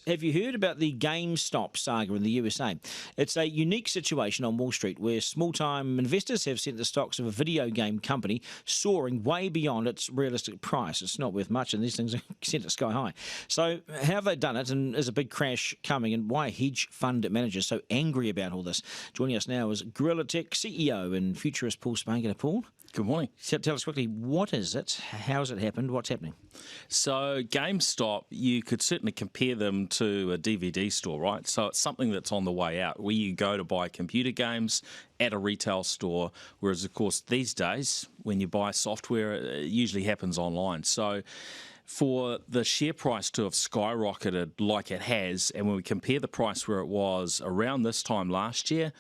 Have you heard about the Gamestop saga in the USA? It's a unique situation on Wall Street where small-time investors have sent the stocks of a video game company soaring way beyond its realistic price. It's not worth much, and these things are sent it sky high. So how have they done it, and is a big crash coming, and why are hedge fund managers so angry about all this? Joining us now is Gorilla Tech CEO and futurist Paul Spanker. Paul? Good morning. So tell us quickly, what is it? How has it happened? What's happening? So GameStop, you could certainly compare them to a DVD store, right? So it's something that's on the way out, where you go to buy computer games at a retail store, whereas, of course, these days, when you buy software, it usually happens online. So for the share price to have skyrocketed like it has, and when we compare the price where it was around this time last year,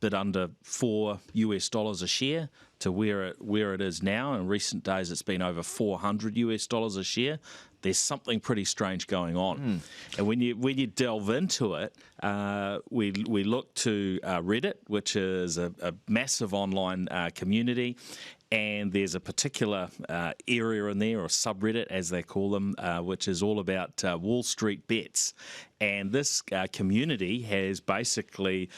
bit under $4 a share, to where it is now. In recent days, it's been over $400 a share. There's something pretty strange going on. And when you delve into it, we look to Reddit, which is a massive online community. And there's a particular area in there, or subreddit as they call them, which is all about Wall Street bets. And this community has basically,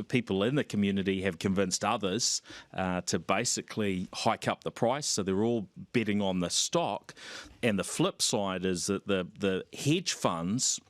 people in the community have convinced others to basically hike up the price. So they're all betting on the stock. And the flip side is that the hedge funds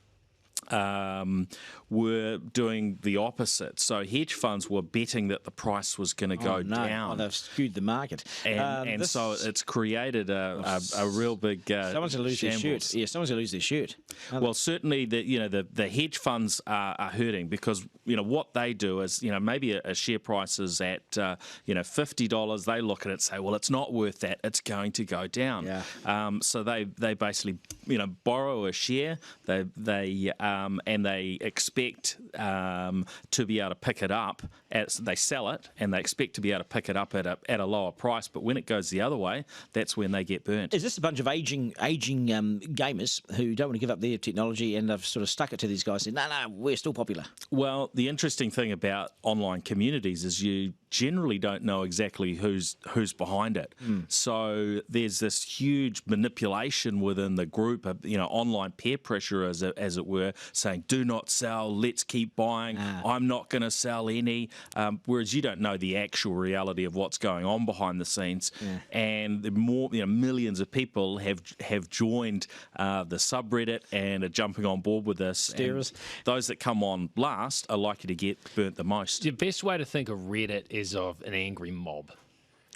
were doing the opposite. So hedge funds were betting that the price was going to go down. Oh, they've skewed the market. And so it's created a real big someone's going to lose their shirt. Yeah, someone's going to lose their shirt. Well, certainly the hedge funds are hurting, because what they do is maybe a share price is at $50. They look at it and say, well, it's not worth that. It's going to go down. Yeah. So they basically borrow a share. And they expect to be able to pick it up as they sell it, and they expect to be able to pick it up at a lower price. But when it goes the other way, that's when they get burnt. Is this a bunch of aging gamers who don't want to give up their technology, and they've sort of stuck it to these guys and said, no, we're still popular? Well, the interesting thing about online communities is you generally don't know exactly who's behind it. So there's this huge manipulation within the group, online peer pressure, as it were, saying, do not sell, let's keep buying, I'm not going to sell any, whereas you don't know the actual reality of what's going on behind the scenes. And more, millions of people have joined the subreddit and are jumping on board with this. And those that come on last are likely to get burnt the most. The best way to think of Reddit is of an angry mob.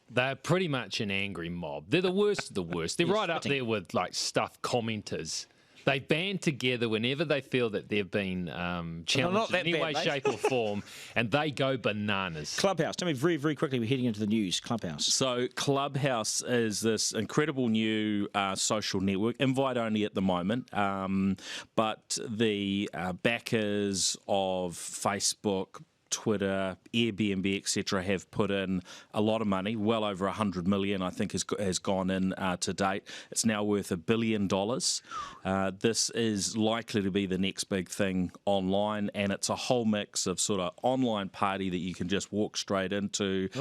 They're pretty much an angry mob. They're the worst of the worst. They're right up there with stuffed commenters. They band together whenever they feel that they've been challenged in any way, shape or form, and they go bananas. Clubhouse. Tell me very, very quickly, we're heading into the news. Clubhouse. So Clubhouse is this incredible new social network, invite only at the moment, but the backers of Facebook, Twitter, Airbnb, etc., have put in a lot of money. Well over 100 million, I think, has gone in to date. It's now worth $1 billion. This is likely to be the next big thing online, and it's a whole mix of sort of online party that you can just walk straight into, to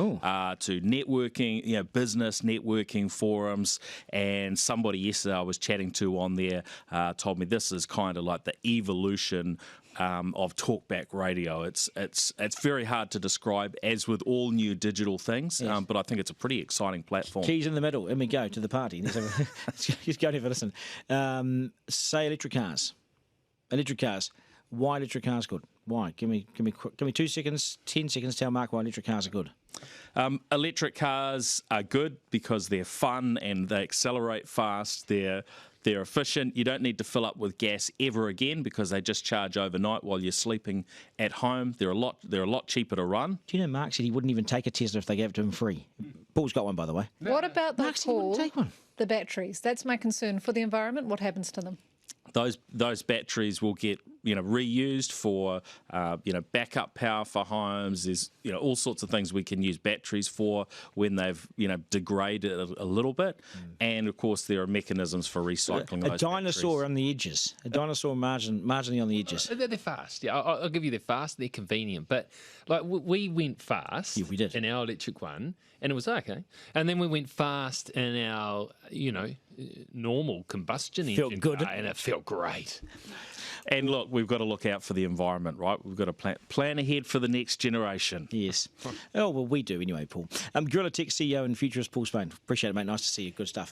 networking, business networking forums. And somebody yesterday I was chatting to on there told me this is kind of like the evolution of talkback radio. It's very hard to describe, as with all new digital things, but I think it's a pretty exciting platform. Keys in the middle, and we go to the party. Just go and have a listen. Say electric cars. Electric cars. Why electric cars good? Why? Give me 2 seconds, 10 seconds. Tell Mark why electric cars are good. Electric cars are good because they're fun and they accelerate fast. They're efficient. You don't need to fill up with gas ever again because they just charge overnight while you're sleeping at home. They're a lot cheaper to run. Do you know Mark said he wouldn't even take a Tesla if they gave it to him free? Paul's got one, by the way. What about the batteries? That's my concern for the environment. What happens to them? Those batteries will get reused for backup power for homes. There's all sorts of things we can use batteries for when they've degraded a little bit, and of course there are mechanisms for recycling. A dinosaur batteries on the edges, a dinosaur marginally on the edges. They're fast. Yeah, I'll give you they're fast. They're convenient, but we went fast. Yeah, we did in our electric one, and it was okay. And then we went fast in our normal combustion Felt engine good. car, and it felt great. And look, we've got to look out for the environment, right? We've got to plan ahead for the next generation. Yes. Oh, well, we do anyway, Paul. Gorilla Tech CEO and futurist Paul Spain. Appreciate it, mate. Nice to see you. Good stuff.